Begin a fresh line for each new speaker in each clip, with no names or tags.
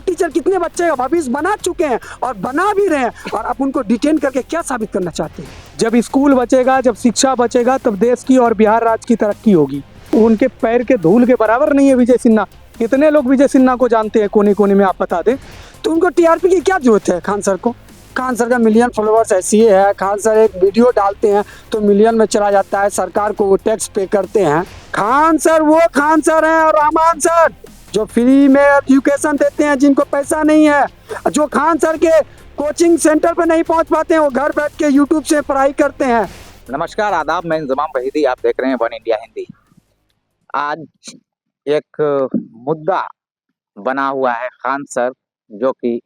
Teacher कितने बच्चे का भविष्य बना चुके हैं और बना भी रहे हैं, और आप उनको डिटेन करके क्या साबित करना चाहते हैं? जब स्कूल बचेगा, जब शिक्षा बचेगा, तब देश की और बिहार राज्य की तरक्की होगी। उनके पैर के धूल के बराबर नहीं है विजय सिन्हा। कितने लोग विजय सिन्हा को जानते हैं कोने कोने में, आप बता दें। तो उनको टीआरपी की क्या जरूरत है खान सर को? खान सर का मिलियन फॉलोअर्स ऐसी है, खान सर एक वीडियो डालते हैं तो मिलियन में चला जाता है, सरकार को वो टैक्स पे करते हैं। खान सर वो खान सर हैं, और रहमान सर जो फ्री में एजुकेशन देते हैं जिनको पैसा नहीं है, जो खान सर के कोचिंग सेंटर पे नहीं पहुंच पाते हैं, वो घर बैठ के यूट्यूब से पढ़ाई करते हैं।
नमस्कार, आदाब, मैं इंजमाम वहीदी, आप देख रहे हैं वन इंडिया हिंदी। आज एक मुद्दा बना हुआ है खान सर, जो कि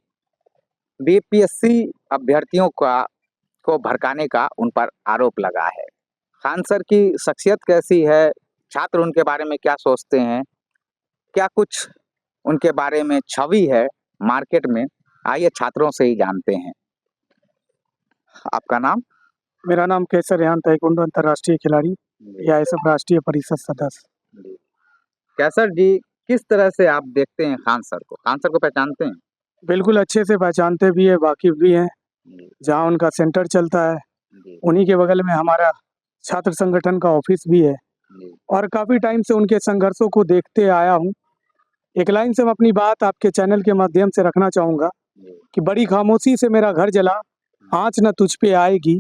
बीपीएससी अभ्यर्थियों को भड़काने का उन पर आरोप लगा है। खान सर की शख्सियत कैसी है, छात्र उनके बारे में क्या सोचते हैं, क्या कुछ उनके बारे में छवि है मार्केट में, आइए छात्रों से ही जानते हैं। आपका नाम?
मेरा नाम केसर रेहान, ताइक्वांडो अंतर्राष्ट्रीय खिलाड़ी, AISF राष्ट्रीय परिषद सदस्य।
केसर जी, किस तरह से आप देखते हैं खान सर को? खान सर को पहचानते हैं?
बिल्कुल अच्छे से पहचानते भी है, वाकिफ भी हैं। जहाँ उनका सेंटर चलता है उन्हीं के बगल में हमारा छात्र संगठन का ऑफिस भी है, और काफ़ी टाइम से उनके संघर्षों को देखते आया हूँ। एक लाइन से मैं अपनी बात आपके चैनल के माध्यम से रखना चाहूँगा कि बड़ी खामोशी से मेरा घर जला, आँच न तुझ पे आएगी।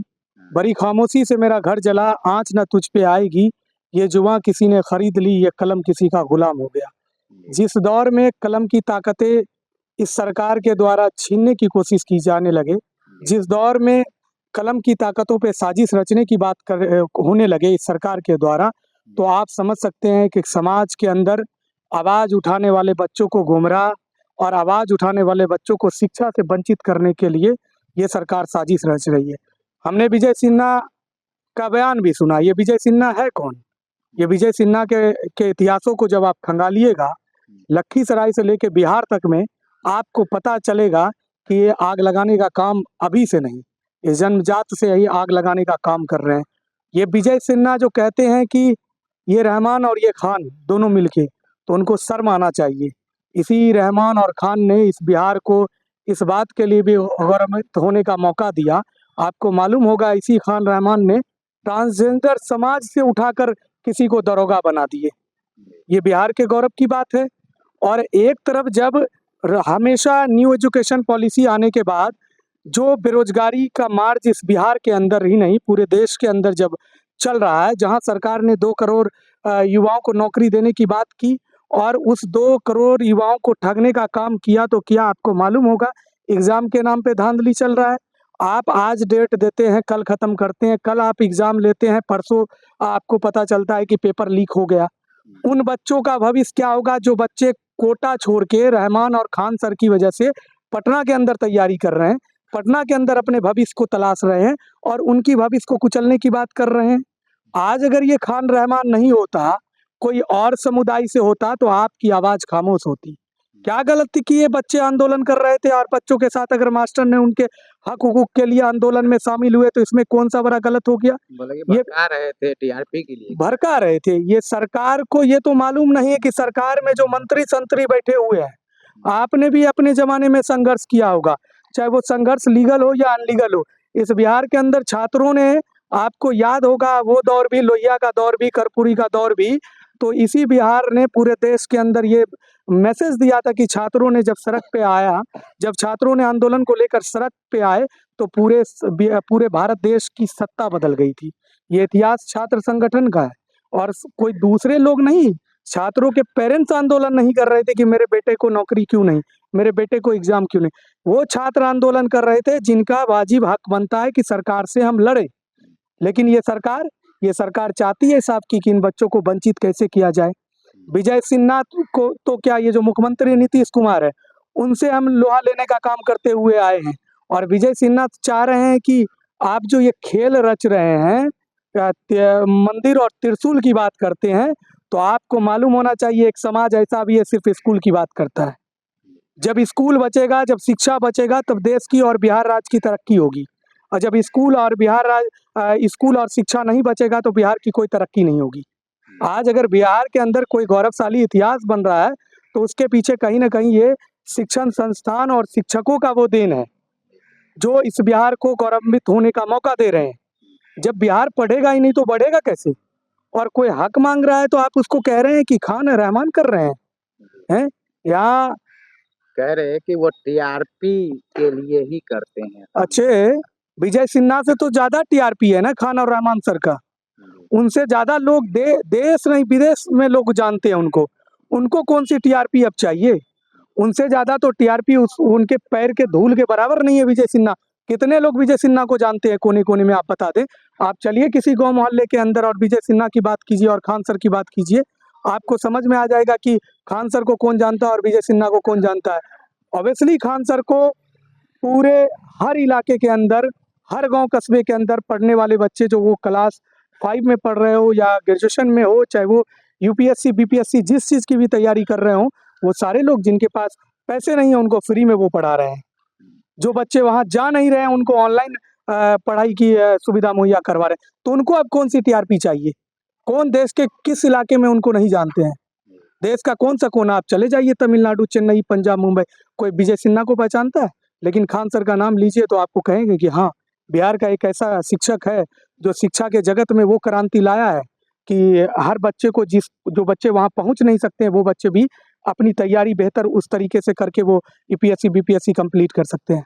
बड़ी खामोशी से मेरा घर जला, आँच न तुझ पे आएगी। ये जुबां किसी ने खरीद ली, ये कलम किसी का गुलाम हो गया। जिस दौर में कलम की ताकतें इस सरकार के द्वारा छीनने की कोशिश की जाने लगे, जिस दौर में कलम की ताकतों पे साजिश रचने की बात होने लगे इस सरकार के द्वारा, तो आप समझ सकते हैं कि समाज के अंदर आवाज़ उठाने वाले बच्चों को गुमराह और आवाज़ उठाने वाले बच्चों को शिक्षा से वंचित करने के लिए ये सरकार साजिश रच रही है। हमने विजय सिन्हा का बयान भी सुना। ये विजय सिन्हा है कौन? ये विजय सिन्हा के इतिहासों को जब आप खंगालिएगा, लखीसराय से लेके बिहार तक में, आपको पता चलेगा कि ये आग लगाने का काम अभी से नहीं, ये जन्मजात से ही आग लगाने का काम कर रहे हैं। ये विजय सिन्हा जो कहते हैं कि ये रहमान और ये खान दोनों मिलके, तो उनको शर्म आना चाहिए। इसी रहमान और खान ने इस बिहार को इस बात के लिए भी गौरवान्वित होने का मौका दिया। आपको मालूम होगा, इसी खान रहमान ने ट्रांसजेंडर समाज से उठाकर किसी को दरोगा बना दिए। ये बिहार के गौरव की बात है। और एक तरफ जब हमेशा न्यू एजुकेशन पॉलिसी आने के बाद जो बेरोजगारी का मार्च इस बिहार के अंदर ही नहीं पूरे देश के अंदर जब चल रहा है, जहां सरकार ने 2 करोड़ युवाओं को नौकरी देने की बात की और उस 2 करोड़ युवाओं को ठगने का काम किया, तो क्या आपको मालूम होगा एग्ज़ाम के नाम पे धांधली चल रहा है। आप आज डेट देते हैं, कल ख़त्म करते हैं, कल आप एग्ज़ाम लेते हैं, परसों आपको पता चलता है कि पेपर लीक हो गया। उन बच्चों का भविष्य क्या होगा जो बच्चे कोटा छोड़ के रहमान और खान सर की वजह से पटना के अंदर तैयारी कर रहे हैं, पटना के अंदर अपने भविष्य को तलाश रहे हैं और उनकी भविष्य को कुचलने की बात कर रहे हैं। आज अगर ये खान रहमान नहीं होता, कोई और समुदाय से होता, तो आपकी आवाज़ खामोश होती। क्या गलती की ये बच्चे आंदोलन कर रहे थे, और बच्चों के साथ अगर मास्टर ने उनके हक हुकूक के लिए आंदोलन में शामिल हुए, तो इसमें कौन सा बड़ा गलत हो गया?
ये भड़का रहे थे टीआरपी के लिए,
भड़का रहे थे। ये सरकार को ये तो मालूम नहीं है कि सरकार में जो मंत्री संतरी बैठे हुए हैं, आपने भी अपने जमाने में संघर्ष किया होगा, चाहे वो संघर्ष लीगल हो या अनलीगल हो। इस बिहार के अंदर छात्रों ने, आपको याद होगा वो दौर भी, लोहिया का दौर भी, कर्पूरी का दौर भी, तो इसी बिहार ने पूरे देश के अंदर ये मैसेज दिया था कि छात्रों ने जब सड़क पे आया, जब छात्रों ने आंदोलन को लेकर सड़क पे आए, तो पूरे भारत देश की सत्ता बदल गई थी। ये इतिहास छात्र संगठन का है, और कोई दूसरे लोग नहीं, छात्रों के पेरेंट्स आंदोलन नहीं कर रहे थे कि मेरे बेटे को नौकरी क्यों नहीं, मेरे बेटे को एग्जाम क्यों नहीं। वो छात्र आंदोलन कर रहे थे जिनका वाजिब हक बनता है कि सरकार से हम लड़े। लेकिन ये सरकार चाहती है साहब कि इन बच्चों को वंचित कैसे किया जाए। विजय सिन्हा को तो क्या, ये जो मुख्यमंत्री नीतीश कुमार है, उनसे हम लोहा लेने का काम करते हुए आए हैं, और विजय सिन्हा चाह रहे हैं कि आप जो ये खेल रच रहे हैं, मंदिर और त्रिशूल की बात करते हैं, तो आपको मालूम होना चाहिए एक समाज ऐसा भी है सिर्फ स्कूल की बात करता है। जब स्कूल बचेगा, जब शिक्षा बचेगा, तब देश की और बिहार राज्य की तरक्की होगी। और जब स्कूल और शिक्षा नहीं बचेगा, तो बिहार की कोई तरक्की नहीं होगी। आज अगर बिहार के अंदर कोई गौरवशाली इतिहास बन रहा है, तो उसके पीछे कहीं ना कहीं ये शिक्षण संस्थान और शिक्षकों का वो देन है जो इस बिहार को गौरवान्वित होने का मौका दे रहे हैं। जब बिहार पढ़ेगा ही नहीं तो बढ़ेगा कैसे? और कोई हक मांग रहा है तो आप उसको कह रहे हैं कि खान रहमान कर रहे हैं? यहाँ
कह रहे हैं कि वो टीआरपी के लिए ही करते हैं।
अच्छे विजय सिन्हा से तो ज्यादा टीआरपी है ना खान और रहमान सर का। उनसे ज्यादा लोग देश नहीं विदेश में लोग जानते हैं उनको। उनको कौन सी टीआरपी अब चाहिए? उनसे ज्यादा तो टीआरपी उनके पैर के धूल के बराबर नहीं है विजय सिन्हा। कितने लोग विजय सिन्हा को जानते हैं कोने कोने में, आप बता दें। आप चलिए किसी गांव मोहल्ले के अंदर और विजय सिन्हा की बात कीजिए और खान सर की बात कीजिए, आपको समझ में आ जाएगा कि खान सर को कौन जानता है और विजय सिन्हा को कौन जानता है। ऑब्वियसली खान सर को पूरे हर इलाके के अंदर, हर गांव कस्बे के अंदर पढ़ने वाले बच्चे, जो वो क्लास 5 में पढ़ रहे हो या ग्रेजुएशन में हो, चाहे वो यूपीएससी बीपीएससी जिस चीज़ की भी तैयारी कर रहे हो, वो सारे लोग जिनके पास पैसे नहीं है उनको फ्री में वो पढ़ा रहे हैं। जो बच्चे वहाँ जा नहीं रहे हैं उनको ऑनलाइन पढ़ाई की सुविधा मुहैया करवा रहे हैं। तो उनको अब कौन सी टीआरपी चाहिए? कौन देश के किस इलाके में उनको नहीं जानते हैं? देश का कौन सा कोना आप चले जाइए, तमिलनाडु, चेन्नई, पंजाब, मुंबई, कोई विजय सिन्हा को पहचानता है? लेकिन खान सर का नाम लीजिए तो आपको कहेंगे कि हाँ, बिहार का एक ऐसा शिक्षक है जो शिक्षा के जगत में वो क्रांति लाया है कि हर बच्चे को, जो बच्चे वहाँ पहुँच नहीं सकते हैं वो बच्चे भी अपनी तैयारी बेहतर उस तरीके से करके वो यूपीएससी बीपीएससी कंप्लीट कर सकते हैं।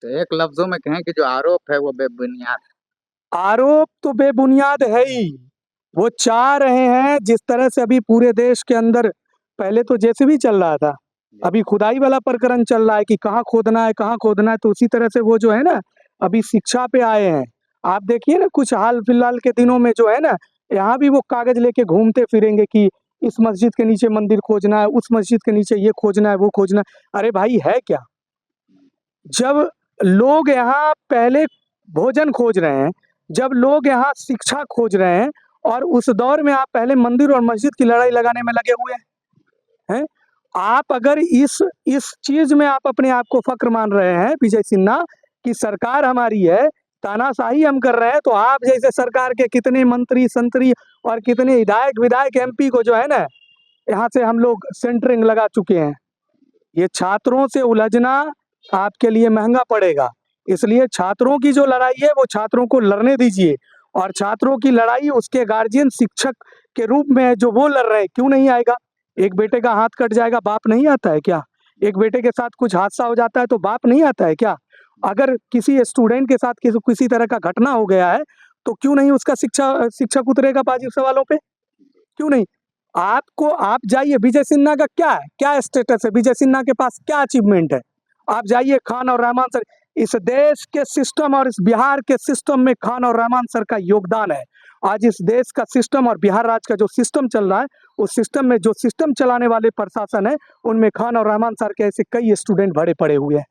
तो एक लफ्जों में कहें कि जो आरोप है वो बेबुनियाद है।
आरोप तो बेबुनियाद है ही। वो चाह रहे हैं जिस तरह से अभी पूरे देश के अंदर, पहले तो जेसीबी चल रहा था, अभी खुदाई वाला प्रकरण चल रहा है कि कहाँ खोदना है कहाँ खोदना है, तो उसी तरह से वो जो है ना अभी शिक्षा पे आए हैं। आप देखिए ना कुछ हाल फिलहाल के दिनों में जो है ना, यहाँ भी वो कागज लेके घूमते फिरेंगे कि इस मस्जिद के नीचे मंदिर खोजना है, उस मस्जिद के नीचे ये खोजना है वो खोजना है। अरे भाई है क्या? जब लोग यहाँ पहले भोजन खोज रहे हैं, जब लोग यहाँ शिक्षा खोज रहे हैं, और उस दौर में आप पहले मंदिर और मस्जिद की लड़ाई लगाने में लगे हुए हैं। आप अगर इस चीज में आप अपने आप को फक्र मान रहे हैं विजय सिन्हा कि सरकार हमारी है, तानाशाही हम कर रहे हैं, तो आप जैसे सरकार के कितने मंत्री संतरी और कितने विधायक एमपी को जो है ना यहाँ से हम लोग सेंटरिंग लगा चुके हैं। ये छात्रों से उलझना आपके लिए महंगा पड़ेगा। इसलिए छात्रों की जो लड़ाई है वो छात्रों को लड़ने दीजिए, और छात्रों की लड़ाई उसके गार्जियन शिक्षक के रूप में है जो वो लड़ रहे हैं। क्यों नहीं आएगा? एक बेटे का हाथ कट जाएगा, बाप नहीं आता है क्या? एक बेटे के साथ कुछ हादसा हो जाता है तो बाप नहीं आता है क्या? अगर किसी स्टूडेंट के साथ किसी तरह का घटना हो गया है तो क्यों नहीं उसका शिक्षक उतरेगा वाजिब सवालों पे? क्यों नहीं? आप जाइए, विजय सिन्हा का क्या स्टेटस है, विजय सिन्हा के पास क्या अचीवमेंट है? आप जाइए, खान और रहमान सर, इस देश के सिस्टम और इस बिहार के सिस्टम में खान और रहमान सर का योगदान है। आज इस देश का सिस्टम और बिहार राज्य का जो सिस्टम चल रहा है, उस सिस्टम में जो सिस्टम चलाने वाले प्रशासन है, उनमें खान और रहमान सर के ऐसे कई स्टूडेंट भरे पड़े हुए हैं।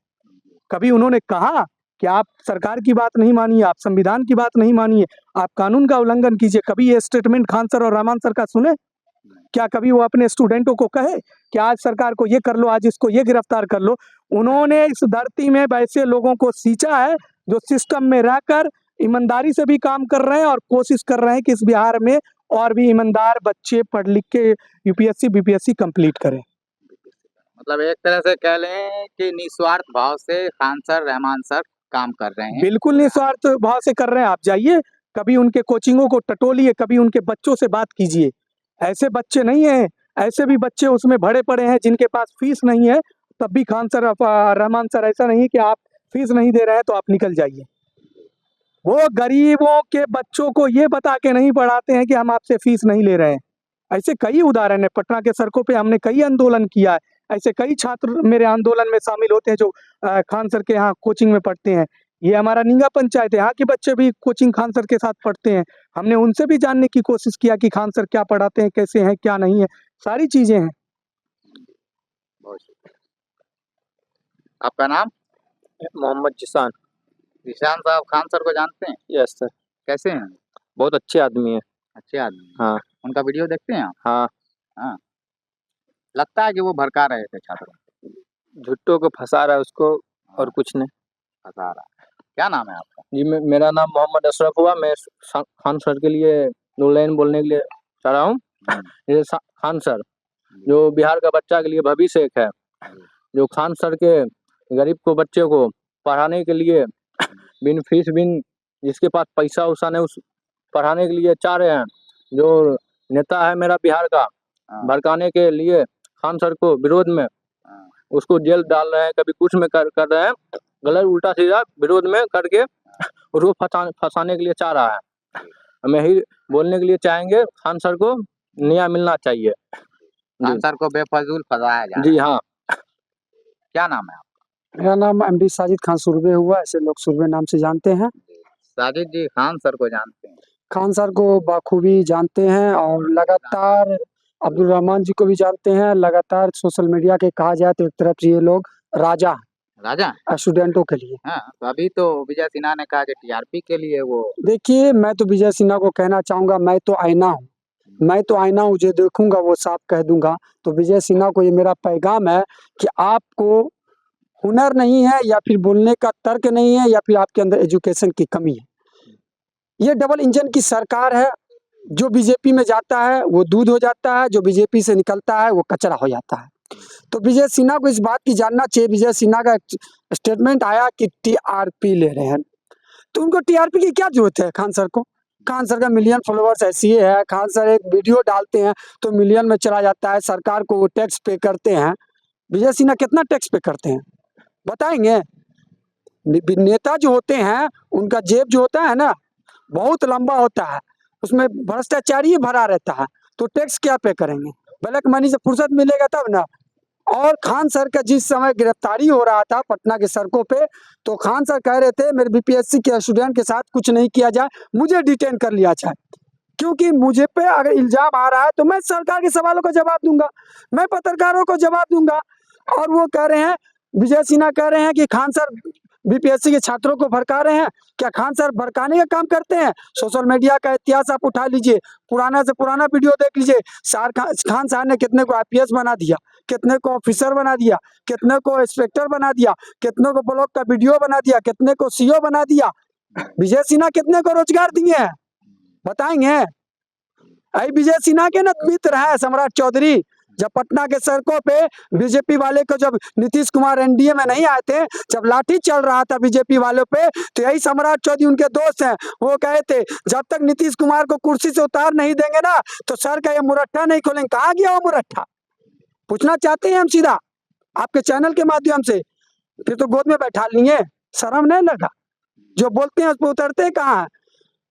कभी उन्होंने कहा कि आप सरकार की बात नहीं मानिए, आप संविधान की बात नहीं मानिए, आप कानून का उल्लंघन कीजिए? कभी ये स्टेटमेंट खान सर और रहमान सर का सुने? क्या कभी वो अपने स्टूडेंटों को कहे कि आज सरकार को ये कर लो, आज इसको ये गिरफ्तार कर लो? उन्होंने इस धरती में वैसे लोगों को सींचा है जो सिस्टम में रहकर ईमानदारी से भी काम कर रहे हैं और कोशिश कर रहे हैं कि इस बिहार में और भी ईमानदार बच्चे पढ़ लिख के यूपीएससी बीपीएससी कंप्लीट करें।
मतलब एक तरह से कह लें कि निस्वार्थ भाव से खान सर रहमान सर काम कर रहे हैं।
बिल्कुल निस्वार्थ भाव से कर रहे हैं। आप जाइए, कभी उनके कोचिंगों को टटोलिए, कभी उनके बच्चों से बात कीजिए। ऐसे बच्चे नहीं हैं, ऐसे भी बच्चे उसमें भरे पड़े हैं जिनके पास फीस नहीं है, तब भी खान सर रहमान सर ऐसा नहीं कि आप फीस नहीं दे रहे हैं तो आप निकल जाइए। वो गरीबों के बच्चों को ये बता के नहीं पढ़ाते हैं कि हम आपसे फीस नहीं ले रहे हैं। ऐसे कई उदाहरण है, पटना के सड़कों पे हमने कई आंदोलन किया है। ऐसे कई छात्र मेरे आंदोलन में शामिल होते हैं जो खान सर के यहाँ कोचिंग में पढ़ते हैं। ये हमारा नींगा पंचायत है, यहाँ के बच्चे भी कोचिंग खान सर के साथ पढ़ते हैं। हमने उनसे भी जानने की कोशिश किया कि खान सर क्या पढ़ाते हैं, कैसे हैं, क्या नहीं है, सारी चीजें हैं।
बहुत शुक्रिया। आपका नाम?
मोहम्मद जिसान।
जिशान साहब खान सर को जानते हैं?
Yes sir.
कैसे हैं?
बहुत अच्छे आदमी है।
अच्छे आदमी।
हाँ।
उनका वीडियो देखते हैं आप?
हाँ।
हाँ। लगता है कि वो भड़का रहे थे छात्रों को।
झुट्टो को फंसा रहा है उसको और कुछ नहीं।
फंसा रहा है। क्या नाम है आपका?
जी मेरा नाम मोहम्मद अशरफ हुआ। मैं खान सर के लिए दो लाइन बोलने के लिए चाह रहा हूँ। ये खान सर जो बिहार का बच्चा के लिए भविष्य एक है, जो खान सर के गरीब को बच्चे को पढ़ाने के लिए बिन फीस बिन जिसके पास पैसा उसा नहीं उस पढ़ाने के लिए चाह रहे हैं, जो नेता है मेरा बिहार का, भड़काने के लिए खान सर को विरोध में उसको जेल डाल रहे हैं, कभी कुछ में कर रहे हैं, गलत उल्टा सीधा विरोध में करके उसको फंसाने के लिए चाह रहा है। हम यही बोलने के लिए चाहेंगे, खान सर को न्याय मिलना चाहिए।
खान सर को बेफजूल फंसाया जा रहा
जी
है।
हाँ।
क्या नाम है आपका?
मेरा नाम एमडी साजिद खान सुरवे हुआ, ऐसे लोग सुरवे नाम से जानते हैं।
साजिद जी खान सर को जानते हैं?
खान सर को बाखूबी जानते हैं और लगातार अब्दुल रहमान जी को भी जानते हैं। लगातार सोशल मीडिया के कहा जाए तो एक तरफ से ये लोग राजा
राजा
स्टूडेंटों के लिए।
हाँ, तो अभी तो विजय सिन्हा ने कहा कि टीआरपी के लिए वो
देखिए, मैं तो विजय सिन्हा को कहना चाहूंगा, मैं तो आईना हूँ, जो देखूंगा वो साफ कह दूंगा। तो विजय सिन्हा को ये मेरा पैगाम है कि आपको हुनर नहीं है या फिर बोलने का तर्क नहीं है या फिर आपके अंदर एजुकेशन की कमी है। ये डबल इंजन की सरकार है। जो बीजेपी में जाता है वो दूध हो जाता है, जो बीजेपी से निकलता है वो कचरा हो जाता है। तो विजय सिन्हा को इस बात की जानना चाहिए। विजय सिन्हा का स्टेटमेंट आया कि टीआरपी ले रहे हैं, तो उनको टीआरपी की क्या जरूरत है खान सर को? खान सर का मिलियन फॉलोअर्स ऐसी है, खान सर एक वीडियो डालते हैं तो मिलियन में चला जाता है, सरकार को वो टैक्स पे करते हैं। विजय सिन्हा कितना टैक्स पे करते हैं बताएंगे? नेता जो होते हैं उनका जेब जो होता है ना बहुत लंबा होता है, उसमें भ्रष्टाचार ही भरा रहता है, तो टैक्स क्या पे करेंगे? ब्लैक मनी से फुर्सत मिलेगा तब ना। और खान सर का जिस समय गिरफ्तारी हो रहा था पटना के सड़कों पे, तो खान सर कह रहे थे मेरे बीपीएससी के स्टूडेंट के साथ कुछ नहीं किया जाए, मुझे डिटेन कर लिया जाए, क्योंकि मुझे पे अगर इल्जाम आ रहा है तो मैं सरकार के सवालों का जवाब दूंगा, मैं पत्रकारों को जवाब दूंगा। और वो कह रहे हैं, विजय सिन्हा कह रहे हैं कि खान सर बीपीएससी के छात्रों को भड़का रहे हैं। क्या खान सर भड़काने का काम करते हैं? सोशल मीडिया का इतिहास आप उठा लीजिए, पुराना से पुराना वीडियो देख लीजिए। खान साहब ने कितने को आईपीएस बना दिया, कितने को ऑफिसर बना दिया, कितने को इंस्पेक्टर बना दिया, कितने को ब्लॉक का वीडियो बना दिया, कितने को सीओ बना दिया। विजय सिन्हा कितने को रोजगार दिए हैं बताएंगे? विजय सिन्हा के ना मित्र है सम्राट चौधरी। जब पटना के सड़कों पे बीजेपी वाले को, जब नीतीश कुमार एनडीए में नहीं आए थे, जब लाठी चल रहा था बीजेपी वालों पे, तो यही सम्राट चौधरी उनके दोस्त हैं। वो कहे थे जब तक नीतीश कुमार को कुर्सी से उतार नहीं देंगे ना तो सर का ये मुरट्ठा नहीं खोलेंगे। कहाँ गया वो मुरट्ठा? पूछना चाहते हैं हम सीधा आपके चैनल के माध्यम से। फिर तो गोद में बैठा लिए, शर्म नहीं लगा? जो बोलते हैं उस पर उतरते कहाँ?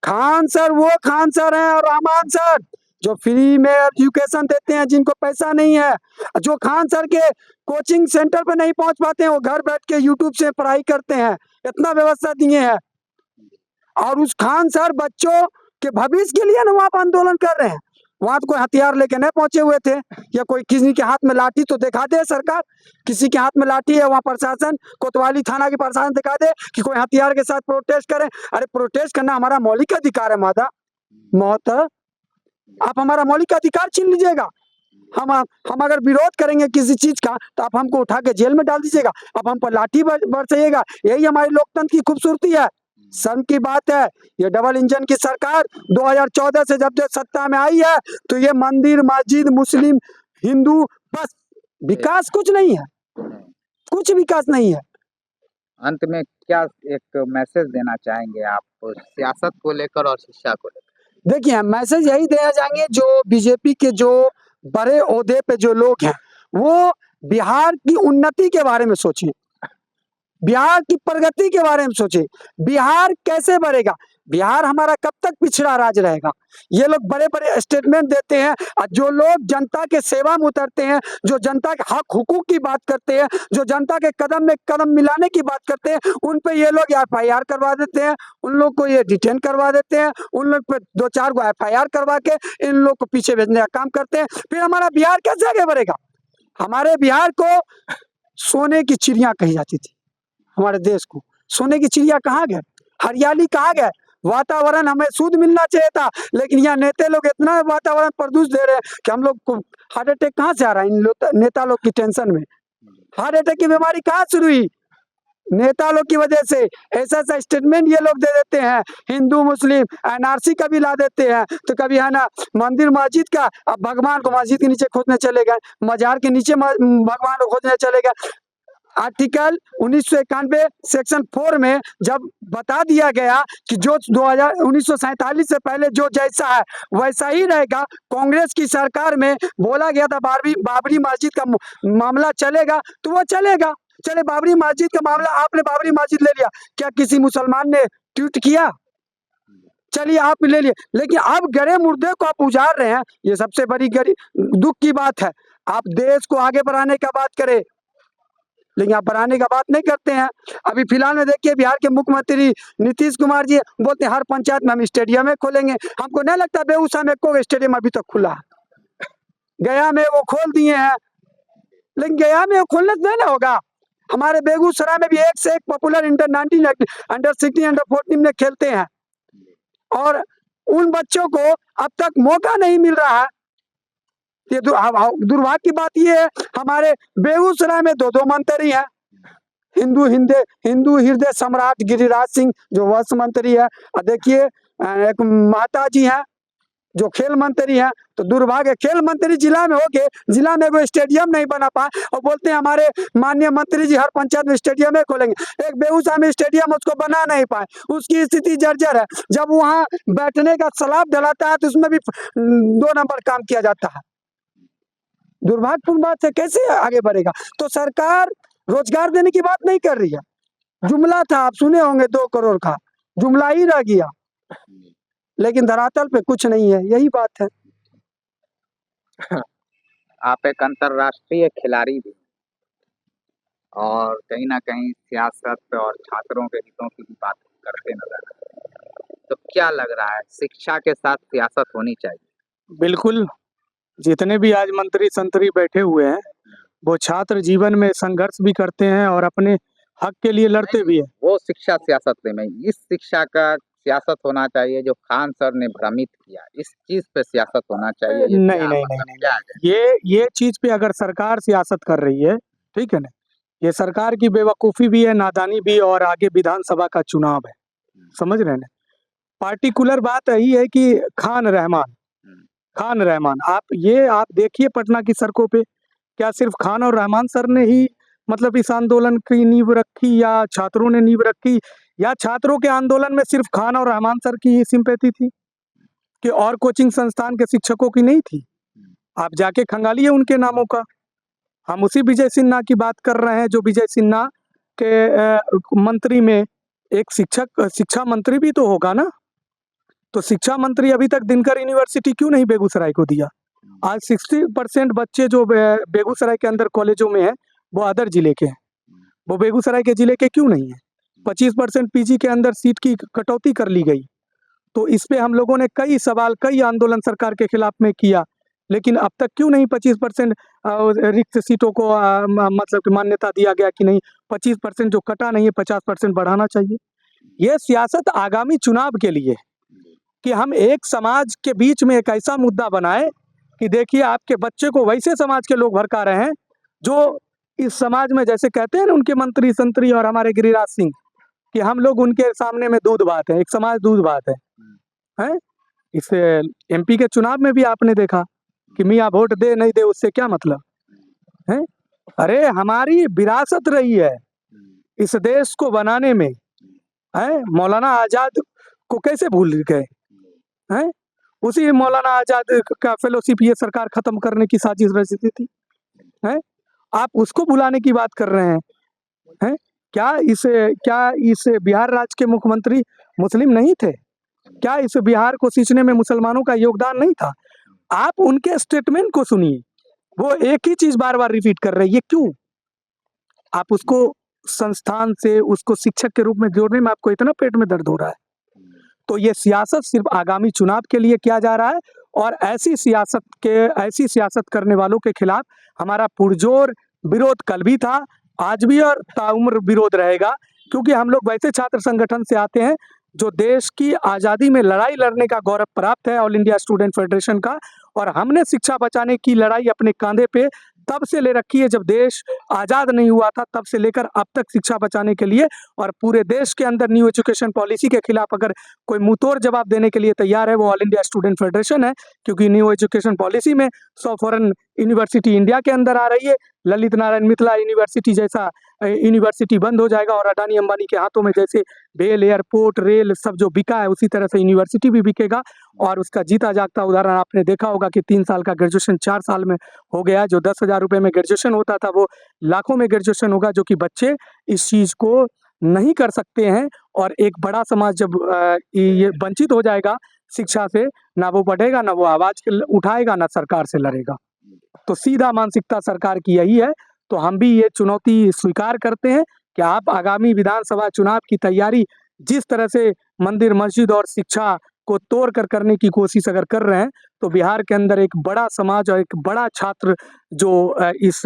खान सर वो खान सर हैं और रहमान सर जो फ्री में एजुकेशन देते हैं, जिनको पैसा नहीं है, जो खान सर के कोचिंग सेंटर पर नहीं पहुंच पाते हैं, वो घर बैठ के यूट्यूब से पढ़ाई करते हैं, इतना व्यवस्था दिए हैं। और उस खान सर बच्चों के भविष्य के लिए ना वहाँ पर आंदोलन कर रहे हैं। वहां तो कोई हथियार लेके नहीं पहुंचे हुए थे, या कोई किसी के हाथ में लाठी तो दिखा दे सरकार, किसी के हाथ में लाठी है वहां प्रशासन, कोतवाली थाना की प्रशासन दिखा दे कि कोई हथियार के साथ प्रोटेस्ट करे। अरे प्रोटेस्ट करना हमारा मौलिक अधिकार है माता मोहतर, आप हमारा मौलिक अधिकार छीन लीजिएगा। हम अगर विरोध करेंगे किसी चीज का तो आप हमको उठा के जेल में डाल दीजिएगा, अब हम पर लाठी बरसाइएगा। यही हमारे लोकतंत्र की खूबसूरती है। शर्म की बात है, ये डबल इंजन की सरकार 2014 से जब सत्ता में आई है तो ये मंदिर मस्जिद मुस्लिम हिंदू बस, विकास कुछ नहीं है, कुछ विकास नहीं है।
अंत में क्या एक मैसेज देना चाहेंगे आप सियासत को लेकर और शिक्षा को लेकर?
देखिए, मैसेज यही देना चाहेंगे, जो बीजेपी के जो बड़े ओहदे पे जो लोग हैं वो बिहार की उन्नति के बारे में सोचें, बिहार की प्रगति के बारे में सोचें। बिहार कैसे बढ़ेगा? बिहार हमारा कब तक पिछड़ा राज्य रहेगा? ये लोग बड़े बड़े स्टेटमेंट देते हैं और जो लोग जनता के सेवा में उतरते हैं, जो जनता के हक हुकूक की बात करते हैं, जो जनता के कदम में कदम मिलाने की बात करते हैं, उन पे ये लोग एफआईआर करवा देते हैं, उन लोग को ये डिटेन करवा देते हैं, उन लोग पे 2-4 को एफआईआर करवा के इन लोग को पीछे भेजने का काम करते हैं। फिर हमारा बिहार कैसे आगे बढ़ेगा? हमारे बिहार को सोने की चिड़िया कही जाती थी, हमारे देश को सोने की चिड़िया कहाँ गए? हरियाली कहाँ गए? वातावरण हमें शुद्ध मिलना चाहिए था, लेकिन यहाँ नेता लोग इतना वातावरण प्रदूष दे रहे हैं कि हम लोग को हार्ट अटैक कहाँ से आ रहा है? इन नेता लोग की टेंशन में हार्ट अटैक की बीमारी कहाँ शुरू हुई? नेता लोग की वजह से ऐसा ऐसा स्टेटमेंट ये लोग दे देते हैं, हिंदू मुस्लिम एनआरसी का भी ला देते हैं, तो कभी है ना मंदिर मस्जिद का, अब भगवान को मस्जिद के नीचे खोदने चले गए, मजार के नीचे भगवान को खोदने चले गए। आर्टिकल 1991 सेक्शन 4 में जब बता दिया गया कि जो 1947 से पहले जो जैसा है वैसा ही रहेगा, कांग्रेस की सरकार में बोला गया था बाबरी मस्जिद का मामला चलेगा, तो वो चलेगा। चले बाबरी मस्जिद का मामला, आपने बाबरी मस्जिद ले लिया, क्या किसी मुसलमान ने ट्वीट किया? चलिए आप ले लिए, लेकिन अब गड़े मुर्दे को आप उजाड़ रहे हैं, ये सबसे बड़ी दुख की बात है। आप देश को आगे बढ़ाने का बात करें, लेकिन आप बढ़ाने का बात नहीं करते हैं। अभी फिलहाल में देखिए बिहार के मुख्यमंत्री नीतीश कुमार जी बोलते हैं हर पंचायत में हम स्टेडियम में खोलेंगे। हमको नहीं लगता बेगूसराय में कोई स्टेडियम अभी तक खुला है। गया में वो खोल दिए हैं, लेकिन गया में वो खोलने से नहीं ना होगा। हमारे बेगूसराय में भी एक से एक पॉपुलर अंडर-19, अंडर-16, अंडर-14 में खेलते हैं, और उन बच्चों को अब तक मौका नहीं मिल रहा है। ये दुर्भाग्य की बात ये है, हमारे बेगूसराय में 2-2 मंत्री हैं। हिंदू हृदय सम्राट गिरिराज सिंह जो वस्त्र मंत्री है, और देखिए एक माता जी हैं जो खेल मंत्री हैं। तो दुर्भाग्य, खेल मंत्री जिला में होके जिला में कोई स्टेडियम नहीं बना पाए, और बोलते हैं हमारे माननीय मंत्री जी हर पंचायत में स्टेडियम में खोलेंगे। एक बेगूसराय में स्टेडियम उसको बना नहीं पाए, उसकी स्थिति जर्जर है। जब वहाँ बैठने का सलाब डलाता है तो उसमें भी 2 नंबर काम किया जाता है। दुर्भाग्यपूर्ण बात है, कैसे आगे बढ़ेगा? तो सरकार रोजगार देने की बात नहीं कर रही है। जुमला था, आप सुने होंगे 2 करोड़ का, जुमला ही रह गया, लेकिन धरातल पे कुछ नहीं है, यही बात है।
आप एक अंतर्राष्ट्रीय खिलाड़ी भी, और कहीं ना कहीं सियासत और छात्रों के हितों की भी बात करते नजर आ रहे हैं। तो क्या लग रहा है, शिक्षा के साथ सियासत होनी चाहिए?
बिल्कुल, जितने भी आज मंत्री संतरी बैठे हुए हैं, वो छात्र जीवन में संघर्ष भी करते हैं और अपने हक के लिए लड़ते भी हैं।
वो शिक्षा सियासत में, इस शिक्षा का सियासत होना चाहिए जो खान सर ने भ्रमित किया, इस चीज पे सियासत होना चाहिए। ये
नहीं
क्या
नहीं
मतलब
नहीं
क्या
नहीं,
है?
ये चीज पे अगर सरकार सियासत कर रही है, ठीक है ना, ये सरकार की बेवकूफ़ी भी है, नादानी भी, और आगे विधानसभा का चुनाव है, समझ रहे हैं ना? पार्टिकुलर बात यही है कि खान रहमान, आप देखिए पटना की सड़कों पे, क्या सिर्फ खान और रहमान सर ने ही मतलब इस आंदोलन की नींव रखी, या छात्रों ने नींव रखी, या छात्रों के आंदोलन में सिर्फ खान और रहमान सर की ही सिंपैथी थी कि और कोचिंग संस्थान के शिक्षकों की नहीं थी? आप जाके खंगालिए उनके नामों का। हम उसी विजय सिन्हा की बात कर रहे हैं, जो विजय सिन्हा के मंत्री में एक शिक्षा मंत्री भी तो होगा ना? तो शिक्षा मंत्री अभी तक दिनकर यूनिवर्सिटी क्यों नहीं बेगूसराय को दिया? आज 60% बच्चे जो बेगूसराय के अंदर कॉलेजों में हैं, वो अदर जिले के हैं, वो बेगूसराय के जिले के क्यों नहीं है? 25% पीजी के अंदर सीट की कटौती कर ली गई। तो इस पे हम लोगों ने कई सवाल, कई आंदोलन सरकार के खिलाफ में किया, लेकिन अब तक क्यों नहीं 25% रिक्त सीटों को मतलब कि मान्यता दिया गया कि नहीं 25% जो कटा नहीं है 50% बढ़ाना चाहिए। ये सियासत आगामी चुनाव के लिए कि हम एक समाज के बीच में एक ऐसा मुद्दा बनाए कि देखिए आपके बच्चे को वैसे समाज के लोग भड़का रहे हैं जो इस समाज में, जैसे कहते हैं ना उनके मंत्री संतरी और हमारे गिरिराज सिंह, कि हम लोग उनके सामने में दूध बात है, एक समाज दूध बात है? इस एमपी के चुनाव में भी आपने देखा कि मियाँ वोट दे नहीं दे उससे क्या मतलब है? अरे हमारी विरासत रही है इस देश को बनाने में, है? मौलाना आजाद को कैसे भूल गए हैं? उसी मौलाना आजाद का फेलोशिप ये सरकार खत्म करने की साजिश रची थी, है? आप उसको भुलाने की बात कर रहे हैं? क्या इस बिहार राज्य के मुख्यमंत्री मुस्लिम नहीं थे? क्या इस बिहार को सींचने में मुसलमानों का योगदान नहीं था? आप उनके स्टेटमेंट को सुनिए, वो एक ही चीज बार बार रिपीट कर रहे हैं, ये क्यों? आप उसको संस्थान से उसको शिक्षक के रूप में जोड़ने में आपको इतना पेट में दर्द हो रहा है? तो ये सियासत सिर्फ आगामी चुनाव के लिए किया जा रहा है, और ऐसी सियासत करने वालों के खिलाफ हमारा पुरजोर विरोध कल भी था, आज भी और ताउम्र विरोध रहेगा, क्योंकि हम लोग वैसे छात्र संगठन से आते हैं जो देश की आज़ादी में लड़ाई लड़ने का गौरव प्राप्त है, ऑल इंडिया स्टूडेंट फेडरेशन का, और हमने शिक्षा बचाने की लड़ाई अपने कांधे पे तब से ले रखी है, जब देश आज़ाद नहीं हुआ था तब से लेकर अब तक शिक्षा बचाने के लिए। और पूरे देश के अंदर न्यू एजुकेशन पॉलिसी के खिलाफ अगर कोई मुंहतोड़ जवाब देने के लिए तैयार है, वो ऑल इंडिया स्टूडेंट फेडरेशन है। क्योंकि न्यू एजुकेशन पॉलिसी में 100 फॉरेन यूनिवर्सिटी इंडिया के अंदर आ रही है। ललित नारायण मिथिला यूनिवर्सिटी जैसा यूनिवर्सिटी बंद हो जाएगा, और अडानी अंबानी के हाथों में जैसे बेल, एयरपोर्ट, रेल सब जो बिका है, उसी तरह से यूनिवर्सिटी भी बिकेगा। और उसका जीता जागता उदाहरण आपने देखा होगा कि 3 साल का ग्रेजुएशन 4 साल में हो गया। जो 10,000 रुपये में ग्रेजुएशन होता था, वो लाखों में ग्रेजुएशन होगा, जो कि बच्चे इस चीज़ को नहीं कर सकते हैं। और एक बड़ा समाज जब ये वंचित हो जाएगा शिक्षा से, ना वो पढ़ेगा, ना वो आवाज़ उठाएगा, ना सरकार से लड़ेगा। तो सीधा मानसिकता सरकार की यही है। तो हम भी ये चुनौती स्वीकार करते हैं कि आप आगामी विधानसभा चुनाव की तैयारी जिस तरह से मंदिर, मस्जिद और शिक्षा को तोड़ कर करने की कोशिश अगर कर रहे हैं, तो बिहार के अंदर एक बड़ा समाज और एक बड़ा छात्र जो इस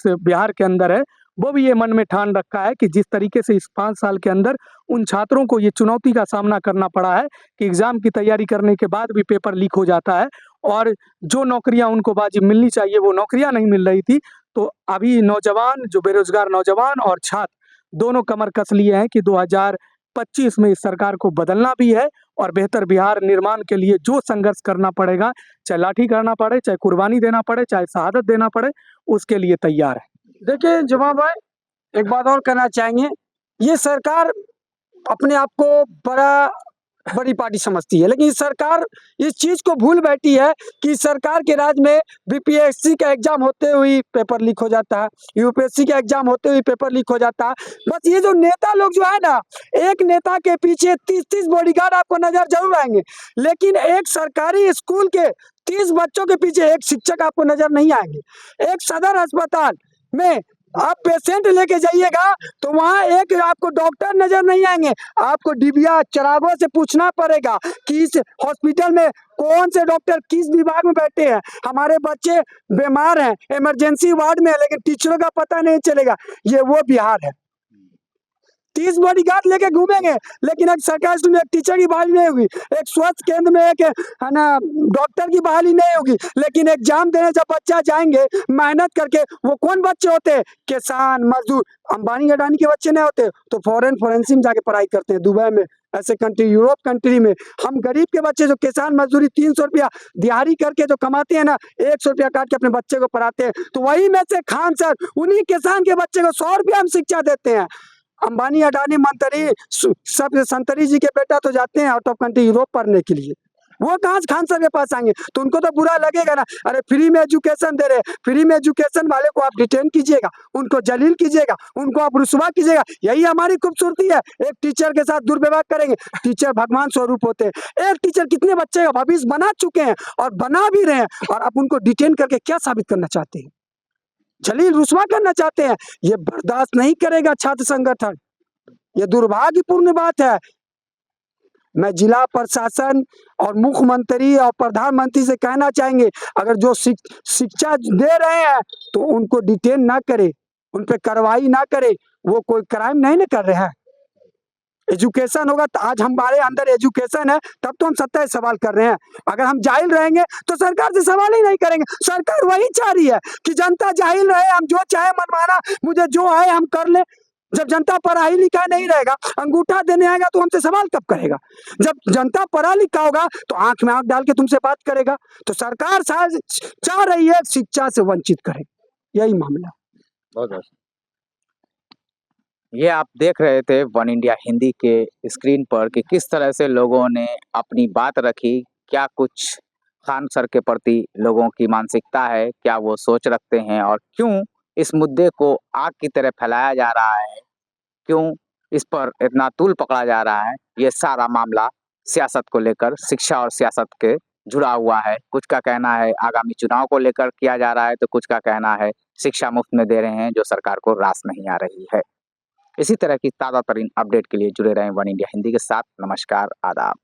बिहार के अंदर है, वो भी ये मन में ठान रखा है कि जिस तरीके से इस 5 साल के अंदर उन छात्रों को ये चुनौती का सामना करना पड़ा है कि एग्ज़ाम की तैयारी करने के बाद भी पेपर लीक हो जाता है, और जो नौकरियां उनको वाजिब मिलनी चाहिए वो नौकरियां नहीं मिल रही थी। तो अभी नौजवान, जो बेरोजगार नौजवान और छात्र दोनों कमर कस लिए हैं कि 2025 में इस सरकार को बदलना भी है, और बेहतर बिहार निर्माण के लिए जो संघर्ष करना पड़ेगा, चाहे लाठी करना पड़े, चाहे कुर्बानी देना पड़े, चाहे शहादत देना पड़े, उसके लिए तैयार है।
देखिए जमा भाई, एक बात और कहना चाहेंगे, ये सरकार अपने आप को बड़ी पार्टी समझती है, लेकिन सरकार इस चीज़ को भूल बैठी है कि सरकार के राज में बीपीएससी का एग्जाम होते हुए पेपर लीक हो जाता है, यूपीएससी का एग्जाम होते हुए पेपर लीक हो जाता है। बस ये जो नेता लोग जो है ना, एक नेता के पीछे 30-30 बॉडीगार्ड आपको नजर जरूर आएंगे, लेकिन एक सरकारी स्कूल के 30 बच्चों के पीछे एक शिक्षक आपको नजर नहीं आएंगे। एक सदर अस्पताल में आप पेशेंट लेके जाइएगा तो वहाँ एक आपको डॉक्टर नजर नहीं आएंगे, आपको डिबिया चरागों से पूछना पड़ेगा कि इस हॉस्पिटल में कौन से डॉक्टर किस विभाग में बैठे हैं। हमारे बच्चे बीमार हैं, इमरजेंसी वार्ड में है, लेकिन टीचरों का पता नहीं चलेगा। ये वो बिहार है। 30 बॉडीगार्ड लेके घूमेंगे, लेकिन एक सरकारी स्कूल में एक टीचर की बहाली नहीं होगी, एक स्वास्थ्य केंद्र में एक है ना डॉक्टर की बहाली नहीं होगी। लेकिन एग्जाम देने जब बच्चा जाएंगे मेहनत करके, वो कौन बच्चे होते हैं? किसान, मजदूर। अंबानी अडानी के बच्चे नहीं होते, तो फॉरेंसिक में जाके पढ़ाई करते हैं, दुबई में, ऐसे कंट्री, यूरोप कंट्री में। हम गरीब के बच्चे जो किसान मजदूरी 300 रुपया दिहाड़ी करके जो कमाते हैं ना, 100 रुपया काट के अपने बच्चे को पढ़ाते हैं, तो वही में से खान सर उन्हीं किसान के बच्चे को 100 रुपया हम शिक्षा देते हैं। अंबानी, अडानी, मंत्री सब संतरी जी के बेटा तो जाते हैं आउट ऑफ कंट्री यूरोप पढ़ने के लिए, वो कहाँ से खान सर के पास आएंगे? तो उनको तो बुरा लगेगा ना। अरे फ्री में एजुकेशन दे रहे हैं, फ्री में एजुकेशन वाले को आप डिटेन कीजिएगा, उनको जलील कीजिएगा, उनको आप रुसवा कीजिएगा। यही हमारी खूबसूरती है। एक टीचर के साथ दुर्व्यवहार करेंगे, टीचर भगवान स्वरूप होते हैं। एक टीचर कितने बच्चे का भविष्य बना चुके हैं और बना भी रहे हैं, और आप उनको डिटेन करके क्या साबित करना चाहते हैं? जलील रुसवा करना चाहते हैं। ये बर्दाश्त नहीं करेगा छात्र संगठन, ये दुर्भाग्यपूर्ण बात है। मैं जिला प्रशासन और मुख्यमंत्री और प्रधानमंत्री से कहना चाहेंगे, अगर जो शिक्षा दे रहे हैं तो उनको डिटेन ना करे, उन पे कार्रवाई ना करे, वो कोई क्राइम नहीं ना कर रहे हैं। एजुकेशन होगा तो आज हमारे अंदर एजुकेशन है, तब तो हम सत्ता से सवाल कर रहे हैं। अगर हम जाहिल रहेंगे तो सरकार से सवाल ही नहीं करेंगे। सरकार वही चाह रही है कि जनता जाहिल रहे, हम जो चाहे मनमाना, मुझे जो आए हम कर ले। जब जनता पढ़ा लिखा नहीं रहेगा, अंगूठा देने आएगा तो हमसे सवाल कब करेगा? जब जनता पढ़ा लिखा होगा तो आंख में आंख डाल के तुमसे बात करेगा। तो सरकार चाह रही है शिक्षा से वंचित करे, यही मामला।
बहुत ये आप देख रहे थे वन इंडिया हिंदी के स्क्रीन पर कि किस तरह से लोगों ने अपनी बात रखी, क्या कुछ खान सर के प्रति लोगों की मानसिकता है, क्या वो सोच रखते हैं, और क्यों इस मुद्दे को आग की तरह फैलाया जा रहा है, क्यों इस पर इतना तूल पकड़ा जा रहा है। ये सारा मामला सियासत को लेकर, शिक्षा और सियासत के जुड़ा हुआ है। कुछ का कहना है आगामी चुनाव को लेकर किया जा रहा है, तो कुछ का कहना है शिक्षा मुफ्त में दे रहे हैं जो सरकार को रास नहीं आ रही है। इसी तरह की ताज़ा तरीन अपडेट के लिए जुड़े रहें वन इंडिया हिंदी के साथ। नमस्कार, आदाब।